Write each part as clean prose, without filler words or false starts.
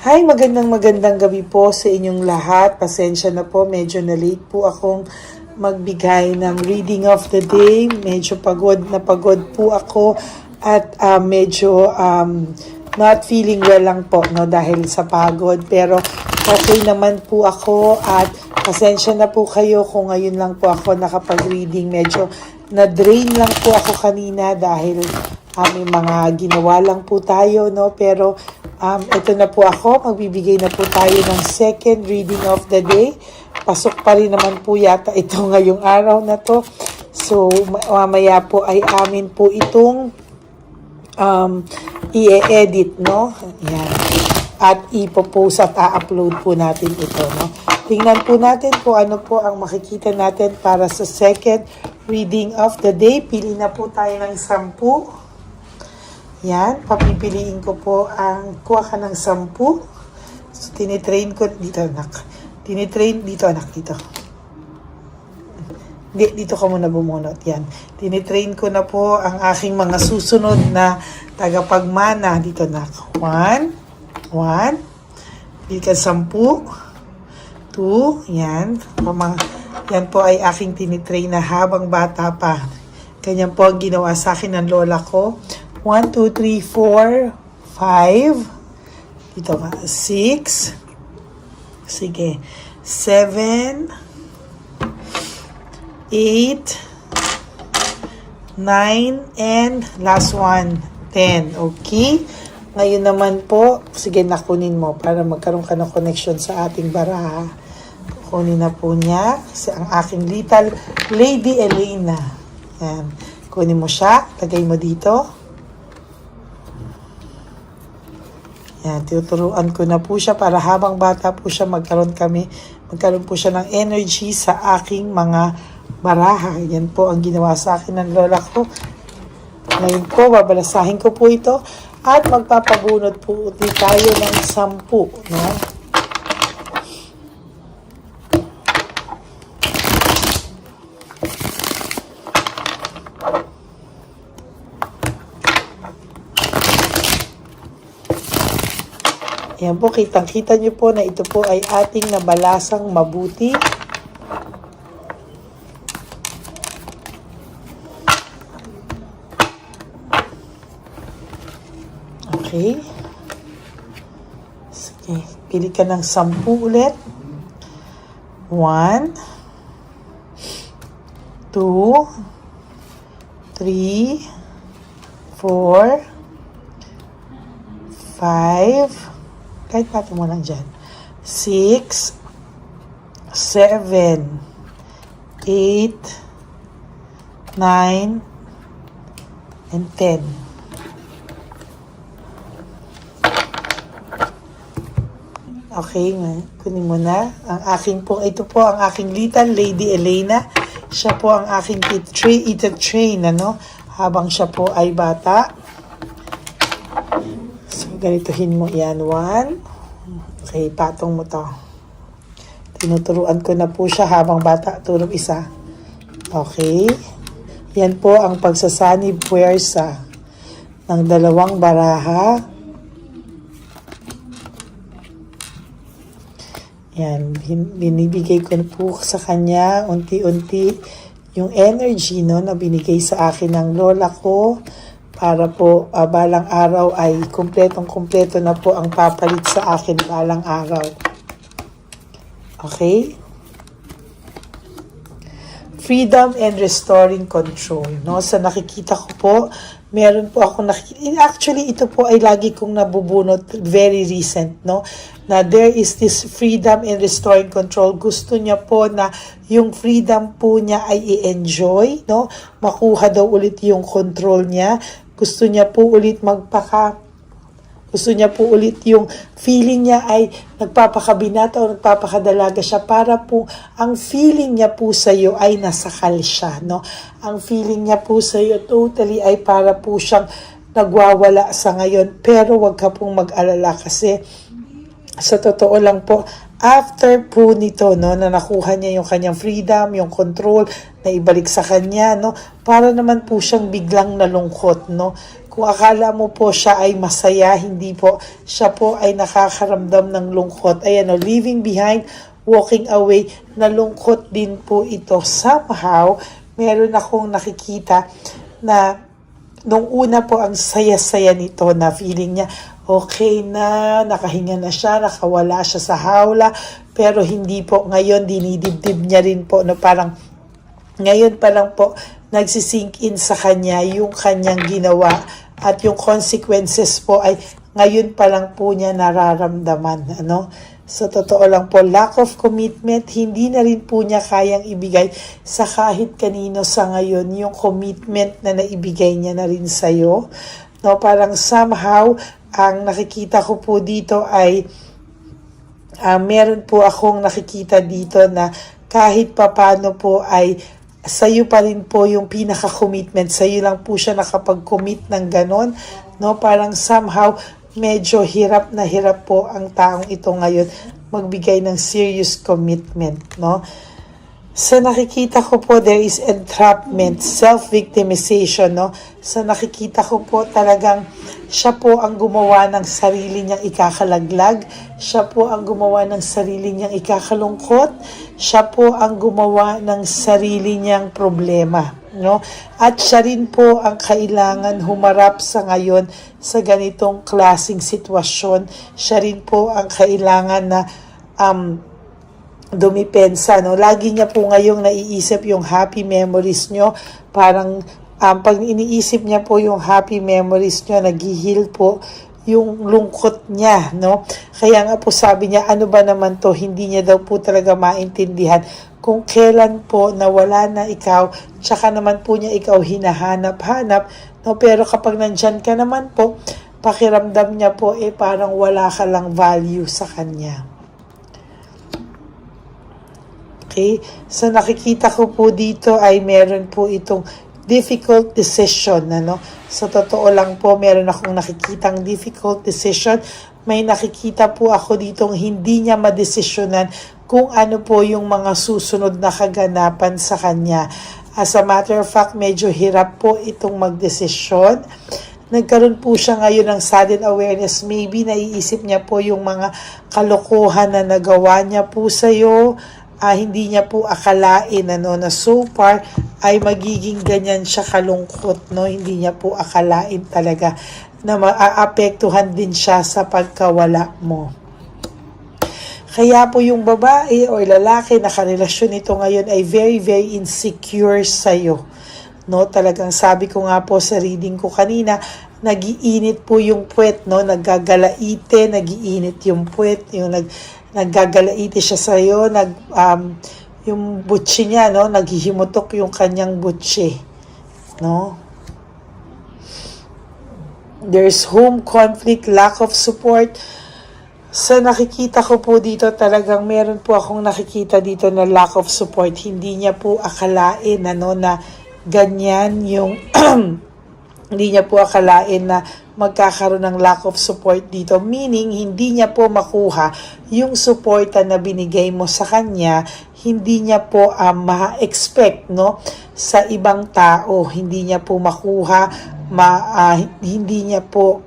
Hi, magandang gabi po sa inyong lahat. Pasensya na po, medyo na late po akong magbigay ng reading of the day. Medyo pagod po ako at medyo not feeling well lang po, no, dahil sa pagod. Pero okay naman po ako at pasensya na po kayo kung ngayon lang po ako nakapag-reading. Medyo na-drain lang po ako kanina dahil may mga ginawa lang po tayo, no, pero ito na po ako, magbibigay na po tayo ng second reading of the day. Pasok pa rin naman po yata ito ngayong araw na to. So, mamaya po ay amin po itong i-edit, no? Yan. At ipopost at a-upload po natin ito, no? Tingnan po natin kung ano po ang makikita natin para sa second reading of the day. Pili na po tayo ng 10. Yan, papipiliin ko po ang kuha ka ng 10. So, tinitrain ko, dito anak. Dito. Hindi, dito ka muna bumunot. Yan. Tinitrain ko na po ang aking mga susunod na tagapagmana. Dito anak. 1. Pili ka 10. 2. Yan. Yan po ay aking tinitrain na habang bata pa. Ganyan po ang ginawa sa akin ng lola ko. 1, 2, 3, 4, 5. Dito ka. 6. Sige. 7. 8. 9. And last one. 10. Okay? Ngayon naman po, sige nakunin mo para magkaroon ka ng connection sa ating baraha. Kunin na po niya. Kasi ang aking little Lady Elena. Yan. Kunin mo siya. Lagay mo dito. Yan, tinuturuan ko na po siya para habang bata po siya magkaroon po siya ng energy sa aking mga baraha. Yan po ang ginawa sa akin ng lola ko. Ngayon po, babalasahin ko po ito at magpapabunot po ulit tayo ng 10, no? Ayan po, kitang-kita nyo po na ito po ay ating nabalasang mabuti. Okay. Sige, pili ka ng 10 ulit. 1, 2, 3, 4, 5, kahit pato mo lang dyan. 6, 7, 8, 9, and 10. Okay, kunin mo na. Ito po ang aking little Lady Elena. Siya po ang aking train, ano? Habang siya po ay bata. Ganituhin mo yan. 1. Okay, patong mo to. Tinuturuan ko na po siya habang bata. Turong isa. Okay. Yan po ang pagsasanib puwersa ng 2 baraha. Yan. Binibigay ko po sa kanya unti-unti yung energy, no, na binigay sa akin ng lola ko. Para po balang araw ay kumpletong-kumpleto na po ang papalit sa akin balang araw. Okay? Freedom and restoring control. No? Sa nakikita ko po, meron po ako nakikita. Actually, ito po ay lagi kong nabubunot, very recent, no? Na there is this freedom and restoring control. Gusto niya po na yung freedom po niya ay i-enjoy, no? Makuha daw ulit yung control niya. Gusto niya po ulit gusto niya po ulit yung feeling niya ay nagpapakabinata o nagpapakadalaga siya para po ang feeling niya po sa iyo ay nasakal siya, no? Ang feeling niya po sa iyo totally ay para po siyang nagwawala sa ngayon. Pero wag ka pong mag-alala kasi sa totoo lang po, after po nito, no, na nakuha niya yung kanyang freedom, yung control, na ibalik sa kanya, no, para naman po siyang biglang nalungkot, no. Kung akala mo po siya ay masaya, hindi po. Siya po ay nakakaramdam ng lungkot. Ayan o, leaving behind, walking away, nalungkot din po ito. Somehow, meron akong nakikita na nung una po ang saya-saya nito na feeling niya, okay na, nakahinga na siya, nakawala siya sa hawla, pero hindi po ngayon, dinidibdib niya rin po, no, parang ngayon pa lang po, nagsisink in sa kanya yung kanyang ginawa at yung consequences po ay ngayon pa lang po niya nararamdaman. Ano? Sa totoo lang po, lack of commitment, hindi na rin po niya kayang ibigay sa kahit kanino sa ngayon yung commitment na naibigay niya na rin sa'yo. No, parang somehow, ang nakikita ko po dito ay meron po akong nakikita dito na kahit papano po ay sa'yo pa rin po yung pinaka-commitment. Sa'yo lang po siya nakapag-commit ng ganon. No? Parang somehow, medyo hirap na hirap po ang taong ito ngayon magbigay ng serious commitment. No? Sa nakikita ko po, there is entrapment, self-victimization. No? Sa nakikita ko po talagang siya po ang gumawa ng sarili niyang ikakalaglag. Siya po ang gumawa ng sarili niyang ikakalungkot. Siya po ang gumawa ng sarili niyang problema. No? At siya rin po ang kailangan humarap sa ngayon sa ganitong klaseng sitwasyon. Siya rin po ang kailangan na dumipensa. No? Lagi niya po ngayong naiisip yung happy memories nyo. Parang pag iniisip niya po yung happy memories nyo, nag-heal po yung lungkot niya, no? Kaya nga po sabi niya, ano ba naman to, hindi niya daw po talaga maintindihan kung kailan po nawala na ikaw, tsaka naman po niya ikaw hinahanap-hanap, no? Pero kapag nandyan ka naman po, pakiramdam niya po, parang wala ka lang value sa kanya. Okay? So nakikita ko po dito ay meron po itong difficult decision, ano? Sa totoo lang po, meron akong nakikitang difficult decision. May nakikita po ako ditong hindi niya madesisyonan kung ano po yung mga susunod na kaganapan sa kanya. As a matter of fact, medyo hirap po itong magdesisyon. Nagkaroon po siya ngayon ng sudden awareness. Maybe naiisip niya po yung mga kalokohan na nagawa niya po sa'yo. Hindi niya po akalain na so far ay magiging ganyan siya kalungkot, no? Hindi niya po akalain talaga na maaapektuhan din siya sa pagkawala mo. Kaya po yung babae o lalaki na karelasyon nito ngayon ay very, very insecure sa'yo. No? Talagang sabi ko nga po sa reading ko kanina, nagiinit po yung puwet, no? Naggagalaite, nagiinit yung puwet, yung naggagalaite siya sa'yo, yung butsi niya, no? Naghihimutok yung kanyang butsi. No? There's home conflict, lack of support. Sa nakikita ko po dito, talagang meron po akong nakikita dito na lack of support. Hindi niya po akalain na ganyan yung hindi niya po akalain na magkakaroon ng lack of support dito. Meaning, hindi niya po makuha yung suporta na binigay mo sa kanya. Hindi niya po ma-expect, no, sa ibang tao. Hindi niya po makuha, hindi niya po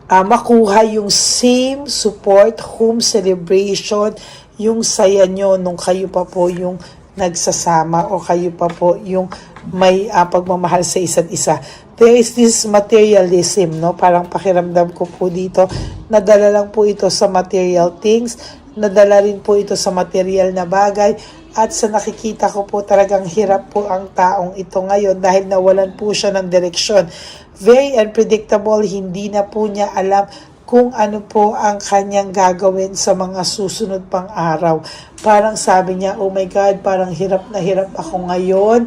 makuha yung same support, home celebration, yung saya nyo nung kayo pa po yung nagsasama o kayo pa po yung may pagmamahal sa isa't isa. There is this materialism, no? Parang pakiramdam ko po dito, nadala lang po ito sa material things, nadala rin po ito sa material na bagay, at sa nakikita ko po talagang hirap po ang taong ito ngayon dahil nawalan po siya ng direksyon. Very unpredictable, hindi na po niya alam kung ano po ang kanyang gagawin sa mga susunod pang araw. Parang sabi niya, oh my God, parang hirap na hirap ako ngayon.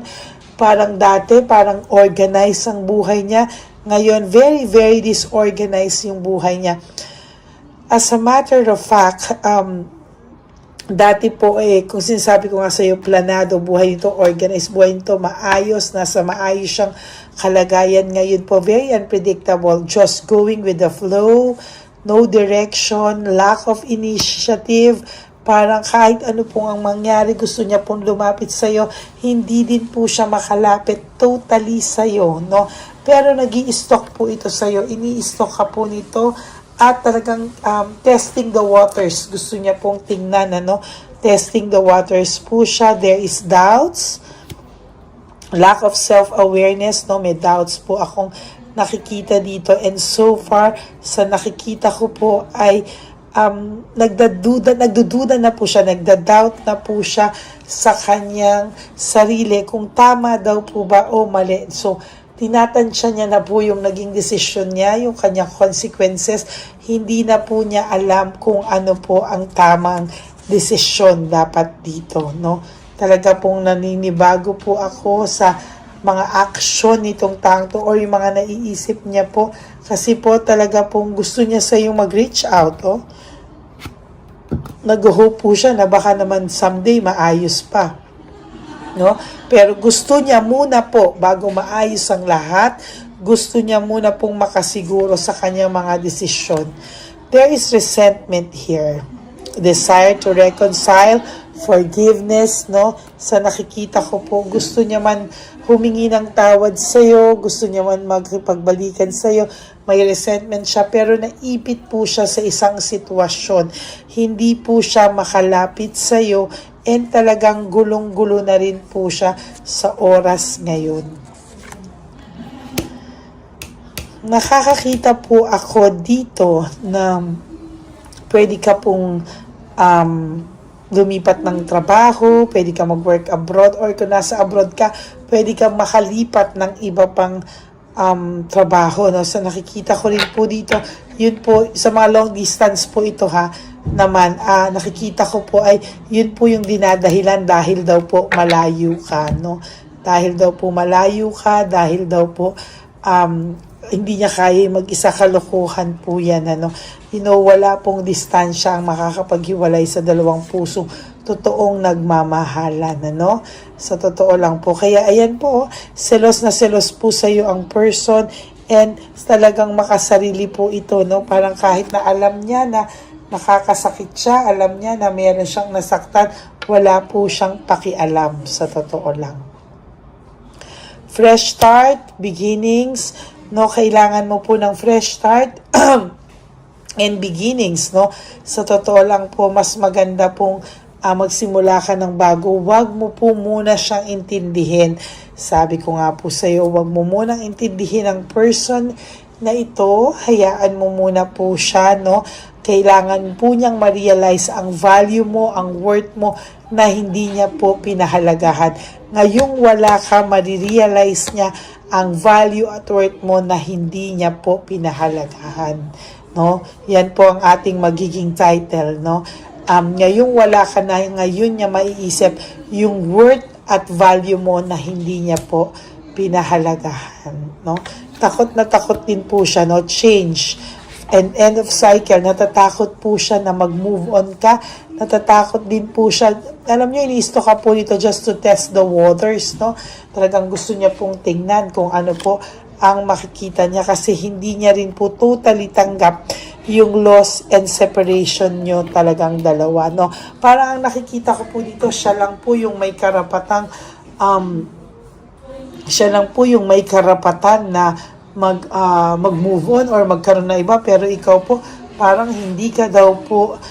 Parang dati, parang organized ang buhay niya. Ngayon, very, very disorganized yung buhay niya. As a matter of fact, dati po kung sinasabi ko nga sa iyo, planado, buhay nito, organized, buhay nito, maayos, nasa maayos siyang kalagayan. Ngayon po, very unpredictable, just going with the flow, no direction, lack of initiative, parang kahit ano pong ang mangyari, gusto niya pong lumapit sa iyo, hindi din po siya makalapit totally sa iyo, no? pero nag-i-stock po ito sa'yo. Ini-stock ka po nito at talagang testing the waters. Gusto niya pong tingnan, ano? Testing the waters po siya. There is doubts, lack of self-awareness, no? May doubts po akong nakikita dito, and so far sa nakikita ko po ay nagdududa na po siya, nagda-doubt na po siya sa kanyang sarili kung tama daw po ba o mali. So tinatansya niya na po yung naging desisyon niya, yung kanyang consequences. Hindi na po niya alam kung ano po ang tamang desisyon dapat dito, no? Talaga pong naninibago po ako sa mga aksyon nitong taong to, or yung mga naiisip niya po, kasi po talaga pong gusto niya sa yung mag-reach out, oh. Nag-hope po siya na baka naman someday maayos pa, no? Pero gusto niya muna po, bago maayos ang lahat, gusto niya muna pong makasiguro sa kanyang mga desisyon. There is resentment here, desire to reconcile, forgiveness, no? Sa nakikita ko po, gusto niya man humingi ng tawad sa'yo, gusto niya man magpagbalikan sa'yo, may resentment siya, pero naipit po siya sa isang sitwasyon. Hindi po siya makalapit sa'yo, and talagang gulong-gulo na rin po siya sa oras ngayon. Nakakakita po ako dito na pwede ka pong lumipat ng trabaho, pwede ka mag-work abroad, or kung nasa abroad ka, pwede ka makalipat ng iba pang trabaho, no? So nakikita ko rin po dito, yun po, sa mga long distance po ito ha, naman, nakikita ko po ay, yun po yung dinadahilan dahil daw po malayo ka, no? Dahil daw po malayo ka, dahil daw po hindi niya kaya mag-isa, kalokohan po yan, ano. You know, wala pong distansya ang makakapaghiwalay sa dalawang puso totoong nagmamahalan, ano. Sa totoo lang po. Kaya ayan po, selos na selos po sa iyo ang person, and talagang makasarili po ito, no. Parang kahit na alam niya na nakakasakit siya, alam niya na meron siyang nasaktan, wala po siyang pakialam, sa totoo lang. Fresh start, beginnings, no, kailangan mo po ng fresh start and beginnings, no. Sa totoo lang po, mas maganda pong magsimula ka ng bago. Huwag mo po muna siyang intindihin. Sabi ko nga po sa iyo, huwag mo munang intindihin ang person na ito. Hayaan mo muna po siya, no. Kailangan po niyang ma-realize ang value mo, ang worth mo, na hindi niya po pinahalagahan. Ngayong wala ka, ma-realize niya ang value at worth mo na hindi niya po pinahalagahan, no? Yan po ang ating magiging title, no? Ngayong wala ka na, ngayon niya maiisip yung worth at value mo na hindi niya po pinahalagahan, no? Takot na takot din po siya, no? Change and end of cycle. Natatakot po siya na mag-move on ka. Natatakot din po siya. Alam niyo, iniisto ka po dito just to test the waters, no? Talagang gusto niya pong tingnan kung ano po ang makikita niya, kasi hindi niya rin po totally tanggap yung loss and separation nyo talagang dalawa, no? Parang ang nakikita ko po dito, siya lang po yung may karapatang na mag-move on or magkaroon na iba, pero ikaw po parang hindi ka daw po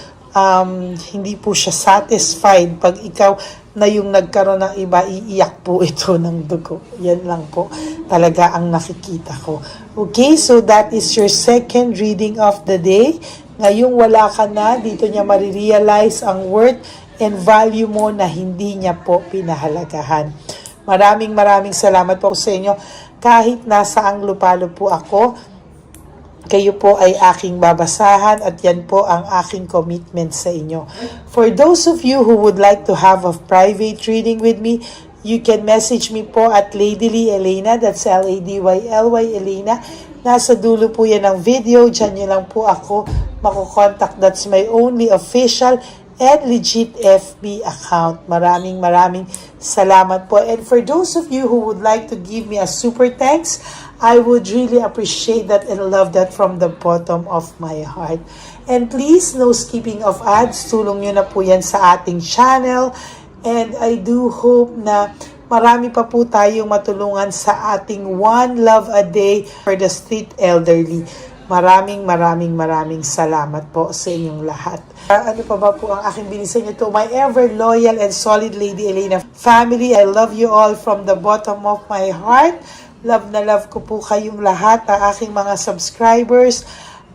hindi po siya satisfied. Pag ikaw na yung nagkaroon ng iba, iiyak po ito ng dugo. Yan lang po talaga ang nakikita ko. Okay, so that is your second reading of the day. Ngayong wala ka na, dito niya marirealize ang worth and value mo na hindi niya po pinahalagahan. Maraming salamat po sa inyo. Kahit nasa ang lupalo po ako, kayo po ay aking babasahan, at yan po ang aking commitment sa inyo. For those of you who would like to have a private reading with me, you can message me po at Ladyly Elena, that's Ladyly Elena. Nasa dulo po yan ng video, dyan nyo lang po ako makukontak. That's my only official and legit FB account. Maraming salamat po. And for those of you who would like to give me a super thanks, I would really appreciate that and love that from the bottom of my heart. And please, no skipping of ads. Tulong nyo na po yan sa ating channel. And I do hope na marami pa po tayong matulungan sa ating One Love a Day for the Street Elderly. Maraming salamat po sa inyong lahat. Ano pa ba po ang aking bilisan ito? My ever loyal and solid Lady Elena family, I love you all from the bottom of my heart. Love na love ko po kayong lahat, ang aking mga subscribers.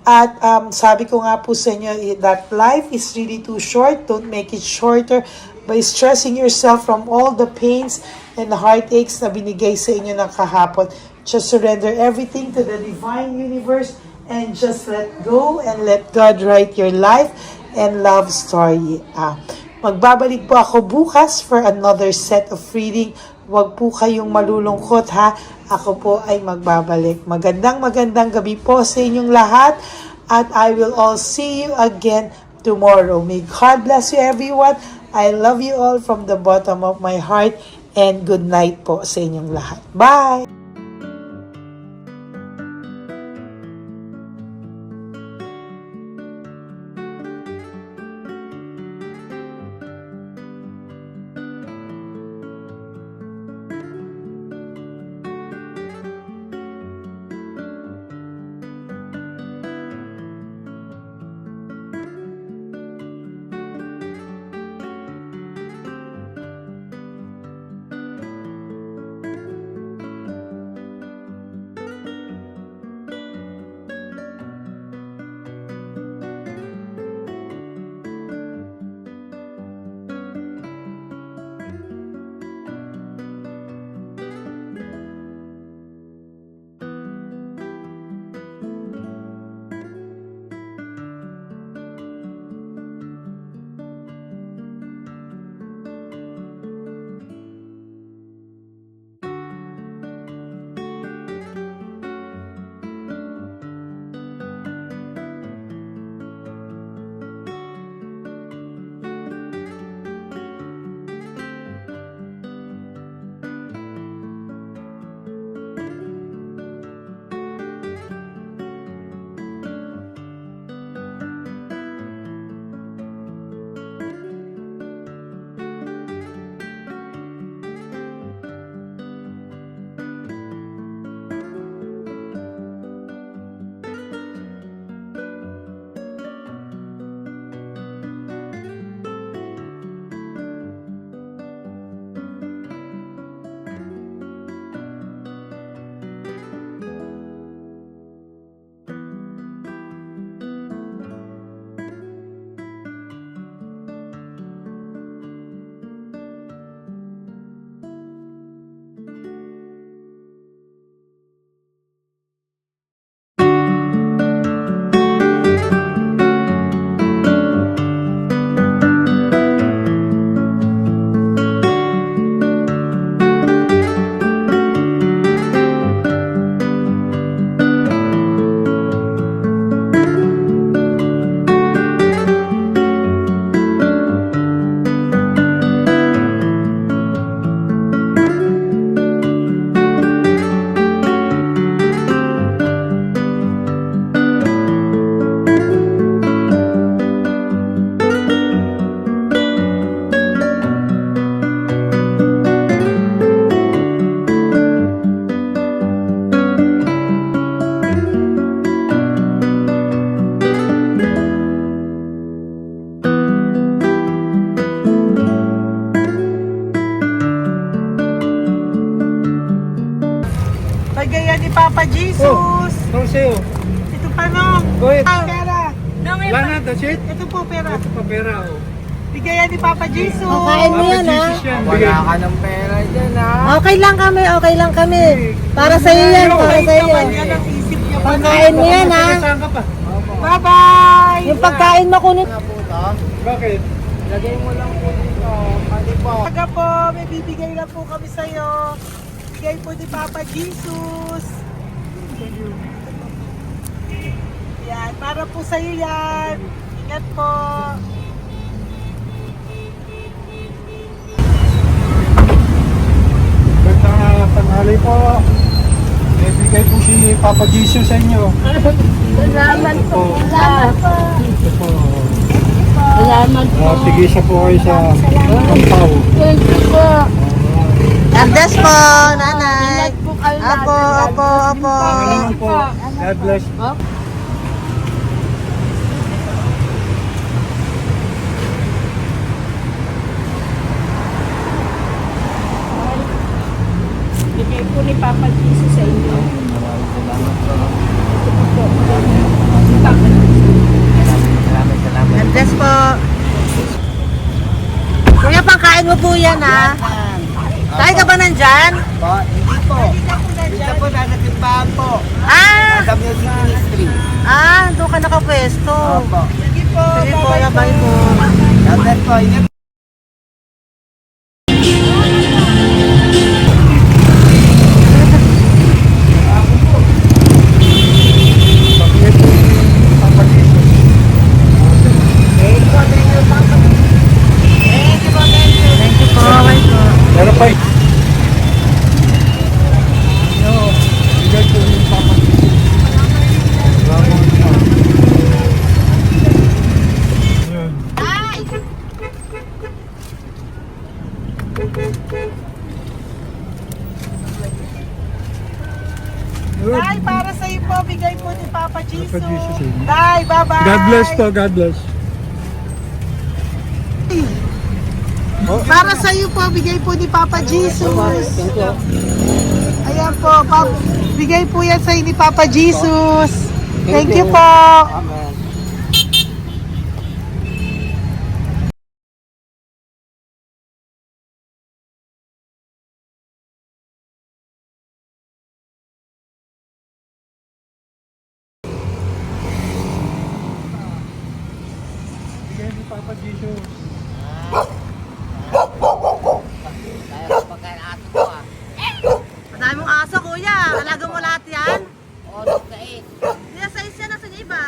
At sabi ko nga po sa inyo that life is really too short. Don't make it shorter by stressing yourself from all the pains and the heartaches na binigay sa inyo ng kahapon. Just surrender everything to the divine universe and just let go and let God write your life and love story. Magbabalik po ako bukas for another set of reading. Huwag po kayong malulungkot ha. Ako po ay magbabalik. Magandang gabi po sa inyong lahat. At I will all see you again tomorrow. May God bless you everyone. I love you all from the bottom of my heart. And good night po sa inyong lahat. Bye! Bigay ni Papa Jesus. Sa'yo. Ito pa no. Go ahead. Pera. Wala na, that's it? Ito po pera. Ito pa pera, oh. Bigay ni Papa Jesus. Kain mo yan, ha? Wala ka ng pera dyan, ha? Okay lang kami. Para sa iyo yan, para sa iyo. Yan ang isip niya pa. Pagkain mo yan, ha? Saan ka pa? Bye-bye. Yung pagkain mo kunit. Bakit? Lagay mo lang po dito. Pati po. Pagka po, may bibigay lang po kami sa'yo. Bigay po ni Papa Jesus. Yan, para po sa'yo yan. Ingat po. Gandang tanghali po. May bigay po si Papa Jesus sa inyo. Salamat po. Salamat po. Ito po. Salamat po. Tigisa po kayo sa Pampaw. Thank you po. God bless po, nanay. Apo. Salamat po. God bless. Bigay po ni Papa Jesus sa inyo. God bless po. Kuya, pangkain mo po yan, ha? Tayo ka ba nandyan? Hindi po. Dito po nagatimpahan po. Ah! Sa music ministry. Doon ka nakapwesto. Opo. Sige po, bye po. God bless po. Ingat Pabigay po ni Papa Jesus. Thank you po, bye po. Meron pa eh. Bigay po ni Papa Jesus. Yun. Yun. Tay, para sa iyo po, bigay po ni Papa Jesus. Papa Jesus, eh. Tay, bye-bye. God bless po, God bless. Para sa iyo po, bigay po ni Papa Jesus. Ayan po, bigay po yan sa ni Papa Jesus. Thank you po. Bigay ni Papa Jesus. Madami mong aso, kuya. Alaga mo lahat yan? Hindi na size yan. Nasaan yung iba?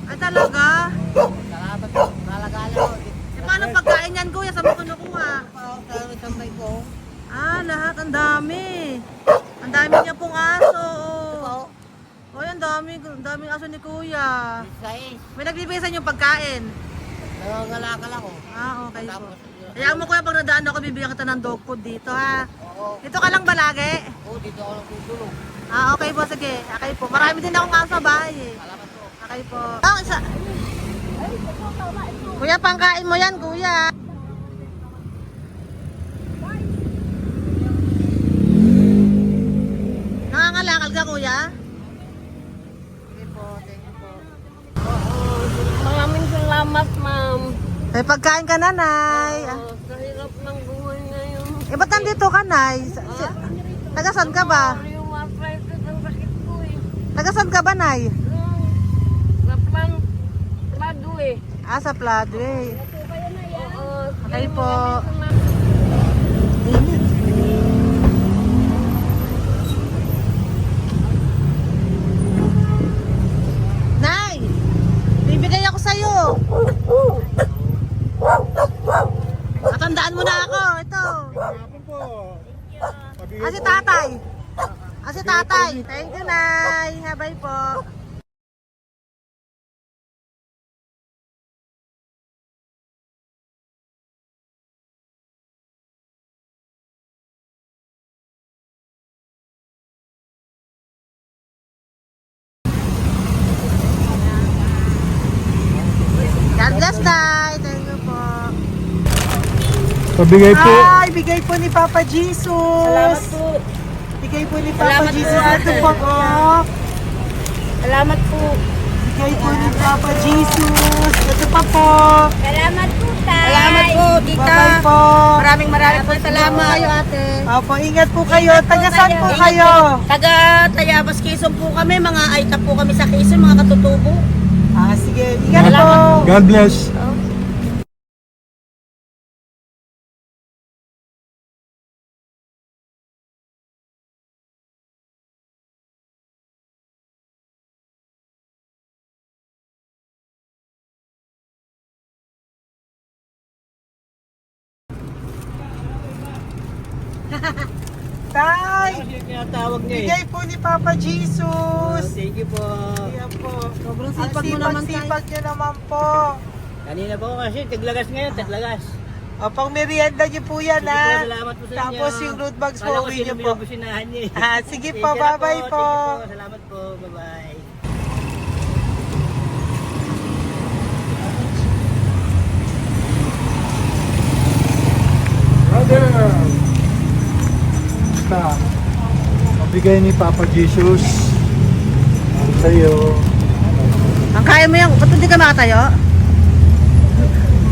Ay, talaga? E, paano pagkain yan, kuya? Saan mo kinukuha? Lahat. Ang dami. Ang dami niya pong aso. Oy, ang daming aso ni kuya. May nagbibigay sa inyo pagkain? Okay po. Kaya mo kuya, pag nadaan ako, bibigyan kita ng dog food dito, ha? Dito ka lang ba lagi? dito ako nagtutulog. Okay po, sige. Okay po. Marami din akong aso sa bahay, eh. Okay po. Isa. Kuya, pangkain mo yan, kuya. Nangangalakal ka, kuya? Sige po, thank you po. Maraming salamat, ma'am. May pagkain ka, nanay. Sa hirap ng buhay ngayon. Ba't nandito ka, nay? Tagasan ka ba? Yung arthritis ang sakit ko eh. Tagasan ka ba, nay? Sa plado eh. Sa Pladway. Oo. Okay po. Nay! Bibigay ako sa'yo. Matandaan mo na ako. Ito. Hapon po. Pabigay Si po. tatay. Si tatay. Thank you, Nay. Habay po. God bless, Nay. Thank you po. Pabigay po. Ay, bigay po ni Papa Jesus. Salamat po. Bigay po ni Papa Salamat po, Jesus. Ito ate. po, oh. Salamat po. Bigay po ni Papa Jesus. Ito pa po. Salamat po, tay. Salamat po, tita. Bye-bye po. Maraming po salamat. Kayo, ate. Opo, ingat po kayo. Taga saan po kayo? Taga Tayabas, Quezon po kami. Mga aita po kami sa Quezon, mga katutubo. Sige, ingat po. God bless. Tay, Tinatawag niya bigay po ni Papa Jesus. Thank you po. Ayan po. Sobrang Ang sipag mo naman, tay. sipag niyo naman po. Kanina po kasi taglagas ngayon, taglagas. O, pang merienda niyo po yan, Sige po, ha? salamat po sa inyo. Tapos yung road bags po, Kala ko uwi sino niyo po. binubusinahan niyo eh. Ah, sige po, Sige na bye-bye po. Sige po, salamat po. Bye-bye. Brother! Basta, mabigay ni Papa Jesus ang sa'yo. Ang kaya mo yan, ba't hindi ka makatayo?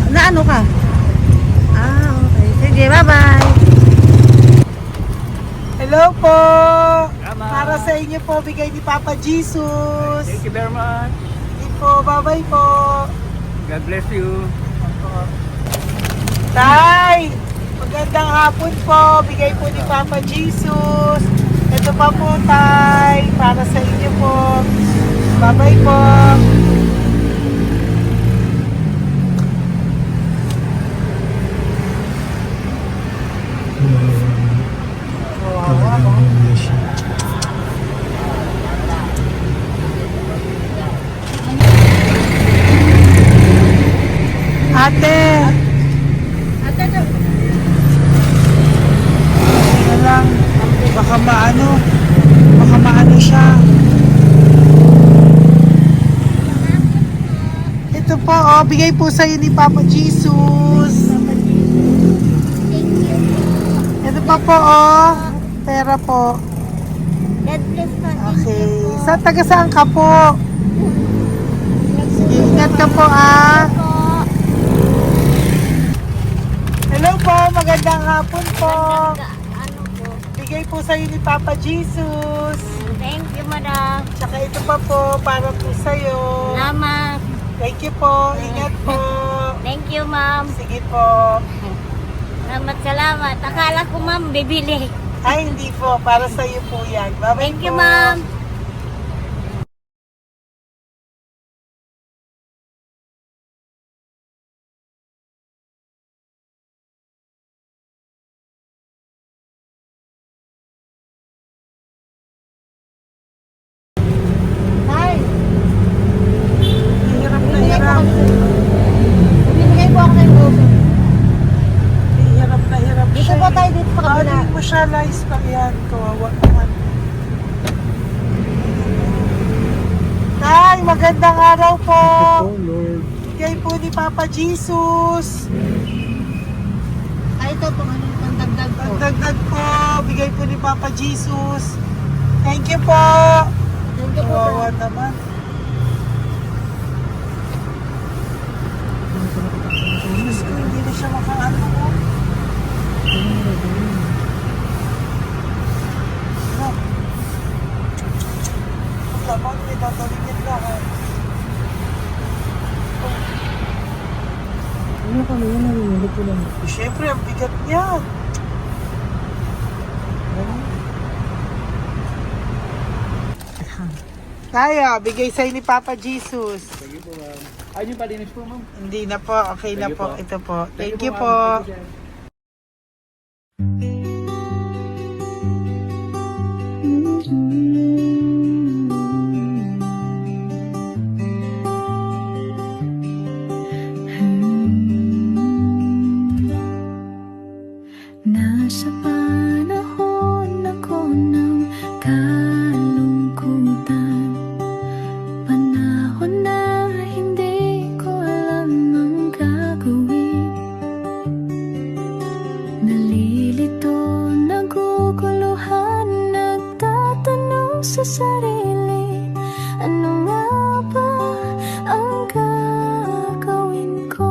Na ano ka? Ah, okay. Sige, bye-bye. Hello po! Tama. Para sa inyo po, bigay ni Papa Jesus. Thank you very much. Sige po, bye-bye po. God bless you. Tay! Magandang hapon po. Bigay po ni Papa Jesus. Ito pa po, Tay. Para sa inyo po. Bye-bye po. Ate! Ano lang, baka maano siya. Ito po, oh, bigay po sa'yo ni Papa Jesus. Ito pa po, oh, pera po. God bless po. Okay, taga saan ka po? Sige, ingat ka po, ah. Hello po, magandang hapon po. Ano po? Bigay po sa'yo ni Papa Jesus. Thank you, madam. Tsaka ito pa po, para po sa'yo. Salamat. Thank you po, ingat po. Thank you, ma'am. Sige po. Salamat. Akala ko, ma'am, bibili. Ay, hindi po, para sa'yo po yan. Bye-bye Thank you, po. ma'am. Hi. Hirap na hirap. Bibigay po ako ng buso. Hirap na hirap Dito siya. po tayo, dito pa kabila. Hindi mo siya lies pa yan. Kawawa naman. Tay, magandang araw po. Oh Lord. Bigay po ni Papa Jesus. Ay, ito po, ano, pangdagdag po. Dagdag po. Bigay po ni Papa Jesus. Thank you po. Thank you po. Kawawa naman. Diyos ko, hindi na siya makaano ko. Ano? Ang lamang, may tatalingin lahat. Ano kami yun, narinig ko lang. Siyempre, ang bigat niya. Kaya, bigay sa'yo ni Papa Jesus. Sige po, ma'am. Ayun yung palinis po, ma'am. Hindi na po, okay na Sige po. po. Ito po. Thank you ma'am. po. Thank you, sir. Nasa panahon ako ng kalungkutan, panahon na hindi ko alam ang gagawin. Nalilito, naguguluhan, nagtatanong sa sarili, ano nga ba ang gagawin ko?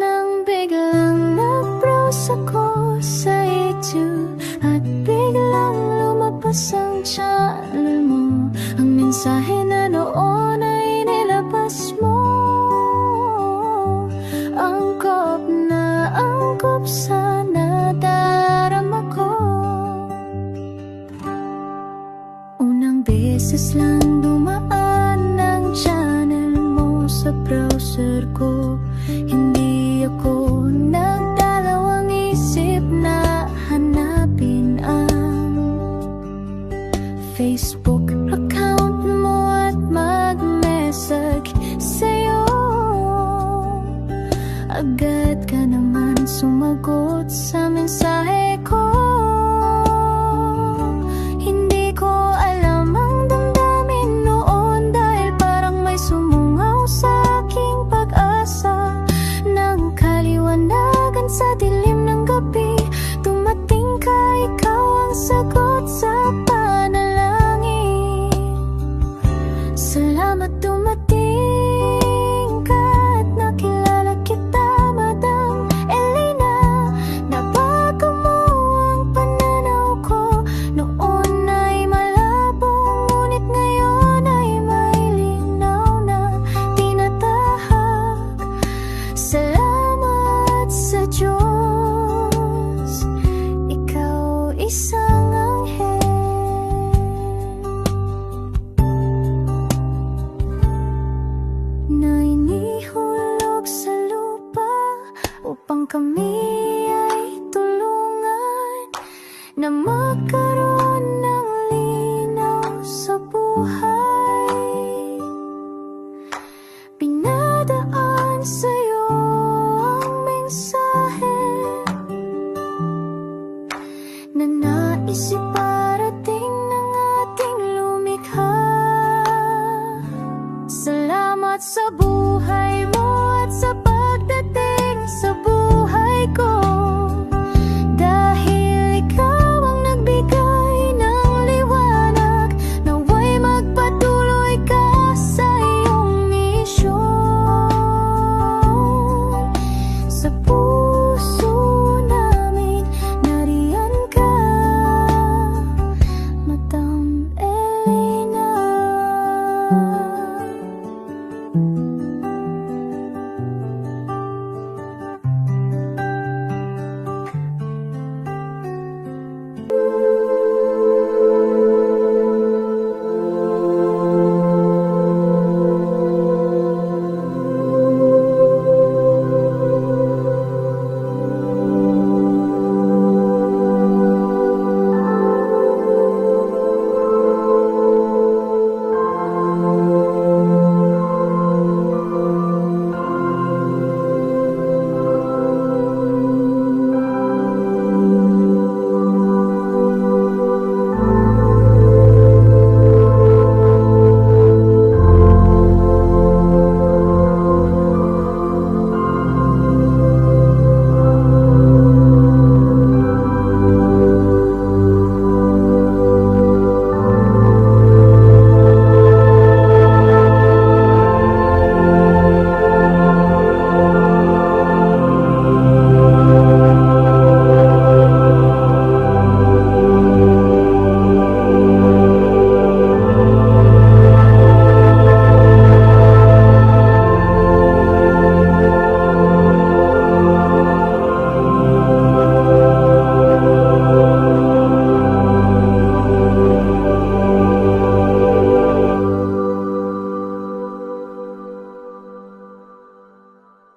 Nang biglang nag-browse ako sa YouTube at biglang lumabas ang channel mo, ang mensahe na noon ay nilabas mo. Angkop na angkop sa nadarama ko. Unang beses lang dumaan ang channel mo sa browser ko. Hindi ako nagdalawang isip na hanapin ang Facebook account mo at mag-message sa'yo. Salamat dumating ka at nakilala kita, Madam Elena. Nabago mo ang pananaw ko. Noon ay malabo, ngunit ngayon ay may linaw na tinatahak. Salamat sa Diyos, ikaw isang anghel na inihulog sa lupa upang kami ay tulungan na magkaroon ng linaw sa buhay. Pinadaan sa'yo ang mensahe na nais iparating ng ating lumikha. Salamat sa buhay mo at sa pagdating sa buhay ko.